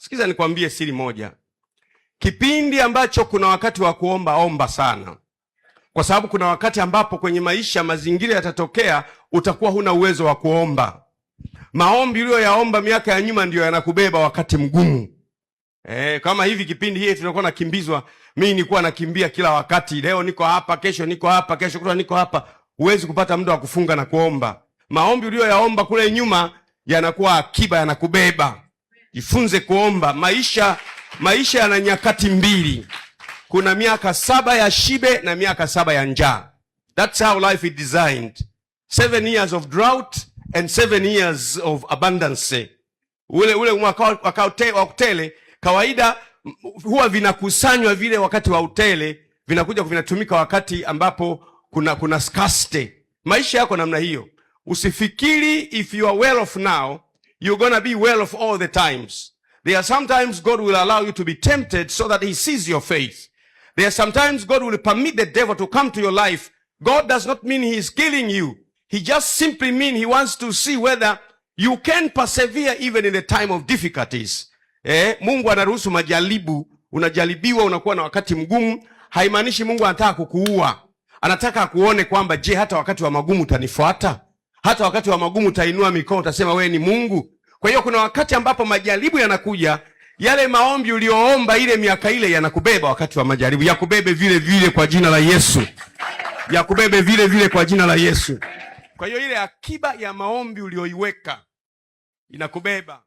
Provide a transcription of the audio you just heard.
Sikiza nikwambie siri moja. Kipindi ambacho kuna wakati wa kuomba, omba sana. Kwa sababu kuna wakati ambapo kwenye maisha mazingira yatatokea utakuwa huna uwezo wa kuomba. Maombi uliyoyaomba miaka ya nyuma ndio yanakubeba wakati mgumu. Kama hivi kipindi hii tunakuwa nakimbizwa, mimi nilikuwa nakimbia kila wakati. Leo niko hapa, kesho niko hapa, kesho kutwa niko hapa. Huwezi kupata muda wa kufunga na kuomba. Maombi uliyoyaomba kule nyuma yanakuwa akiba, yanakubeba. Jifunze kuomba. Maisha yana nyakati mbili. Kuna miaka 7 ya shibe na miaka 7 ya njaa. That's how life is designed. 7 years of drought and 7 years of abundance. Ule mwaka wa utele kawaida huwa vinakusanywa vile wakati wa utele, vinakuja vinatumika wakati ambapo kuna scarcity. Maisha yako namna hiyo. Usifikiri if you are well off now, you're gonna be well off all the times. There are sometimes God will allow you to be tempted so that he sees your faith. There are sometimes God will permit the devil to come to your life. God does not mean he is killing you. He just simply means he wants to see whether you can persevere even in the time of difficulties. Mungu anaruhusu majaribu, unajaribiwa, unakuwa na wakati mgumu. Haimaanishi Mungu anataka kukuua. Anataka kuone kwamba je, hata wakati wa magumu utanifuata? Hata wakati wa magumu utainua mikono utasema wewe ni Mungu? Kwa hiyo kuna wakati ambapo majaribu yanakuja, yale maombi uliyoomba ile miaka ile yanakubeba wakati wa majaribu. Yakubebe vile vile kwa jina la Yesu. Yakubebe vile vile kwa jina la Yesu. Kwa hiyo ile akiba ya maombi uliyoiweka inakubeba.